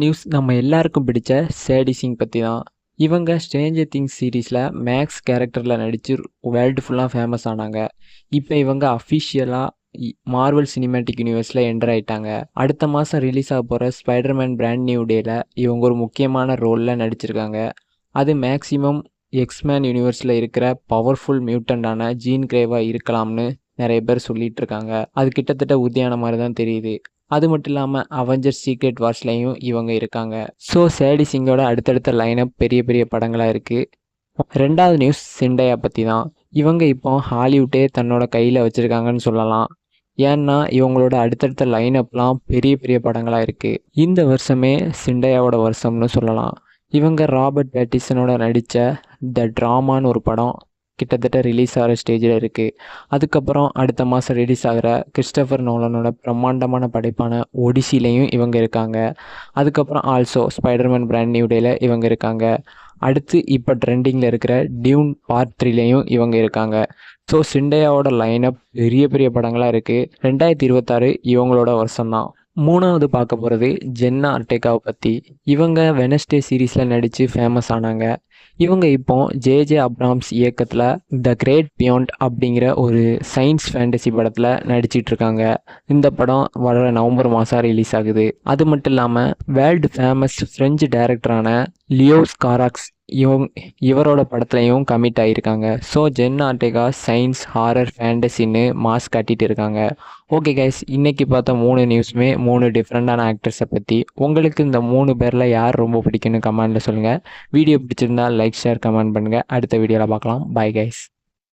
News நம்ம எல்லாருக்கும் பிடிச்ச சேடி சிங் பற்றி தான். இவங்க ஸ்ட்ரேஞ்சர் திங்ஸ் சீரீஸில் மேக்ஸ் கேரக்டரில் நடித்து வேர்ல்டு ஃபுல்லாக ஃபேமஸ் ஆனாங்க. இப்போ இவங்க அஃபிஷியலாக மார்வல் சினிமேட்டிக் யூனிவர்ஸில் என்டர் ஆயிட்டாங்க. அடுத்த மாதம் ரிலீஸ் ஆக போகிற ஸ்பைடர்மேன் பிராண்ட் நியூ டேல இவங்க ஒரு முக்கியமான ரோலில் நடிச்சிருக்காங்க. அது மேக்ஸிமம் எக்ஸ்மேன் யூனிவர்ஸில் இருக்கிற பவர்ஃபுல் மியூட்டண்டான ஜீன் கிரேவாக இருக்கலாம்னு நிறைய பேர் சொல்லிட்டு இருக்காங்க. அது கிட்டத்தட்ட உறுதியான மாதிரி தான் தெரியுது. அது மட்டும் இல்லாமல் அவெஞ்சர்ஸ் சீக்ரெட் வார்ஸ்லையும் இவங்க இருக்காங்க. ஸோ சேடி சிங்கோட அடுத்தடுத்த லைனப் பெரிய பெரிய படங்களாக இருக்குது. ரெண்டாவது நியூஸ் சிண்டையா பற்றி தான். இவங்க இப்போ ஹாலிவுட்டே தன்னோட கையில் வச்சுருக்காங்கன்னு சொல்லலாம். ஏன்னா இவங்களோட அடுத்தடுத்த லைனப்லாம் பெரிய பெரிய படங்களாக இருக்குது. இந்த வருஷமே சிண்டையாவோட வருஷம்னு சொல்லலாம். இவங்க ராபர்ட் பேட்டிசனோட நடித்த த ட்ராமான்னு ஒரு படம் கிட்டத்தட்ட ரிலீஸ் ஆகிற ஸ்டேஜில் இருக்குது. அதுக்கப்புறம் அடுத்த மாதம் ரிலீஸ் ஆகிற கிறிஸ்டோஃபர் நோலனோட பிரம்மாண்டமான படைப்பான ஒடிசிலையும் இவங்க இருக்காங்க. அதுக்கப்புறம் ஆல்சோ ஸ்பைடர்மேன் பிராண்ட் நியூ டேல இவங்க இருக்காங்க. அடுத்து இப்போ ட்ரெண்டிங்கில் இருக்கிற டியூன் பார்ட் 3லையும் இவங்க இருக்காங்க. ஸோ சிண்டையாவோட லைனப் பெரிய பெரிய படங்களாக இருக்குது. 2026 இவங்களோட வருஷம்தான். மூணாவது பார்க்க போகிறது ஜென்னா ஆர்டெகாவை பற்றி. இவங்க வெனஸ்டே சீரீஸில் நடித்து ஃபேமஸ் ஆனாங்க. இவங்க இப்போ ஜே அப்ராம்ஸ் இயக்கத்தில் த கிரேட் பியாண்ட் அப்படிங்கிற ஒரு சயின்ஸ் ஃபேண்டசி படத்தில் நடிச்சிட்டு இருக்காங்க. இந்த படம் வர நவம்பர் மாதம் ரிலீஸ் ஆகுது. அது மட்டும் இல்லாமல் வேர்ல்டு ஃபேமஸ் ஃப்ரெஞ்சு டைரக்டரான லியோஸ் காராக்ஸ் இவரோட படத்துலையும் கமிட் ஆகியிருக்காங்க. So Jenna Ortega science horror ஃபேண்டசின்னு மாஸ் காட்டிகிட்டு இருக்காங்க. ஓகே கைஸ், இன்றைக்கி பார்த்த 3 நியூஸுமே 3 டிஃப்ரெண்ட்டான ஆக்டர்ஸை பற்றி. உங்களுக்கு இந்த 3 பேரில் யார் ரொம்ப பிடிக்குன்னு கமெண்டில் சொல்லுங்கள். வீடியோ பிடிச்சிருந்தால் லைக் ஷேர் கமெண்ட் பண்ணுங்கள். அடுத்த வீடியோவில் பார்க்கலாம். Bye guys.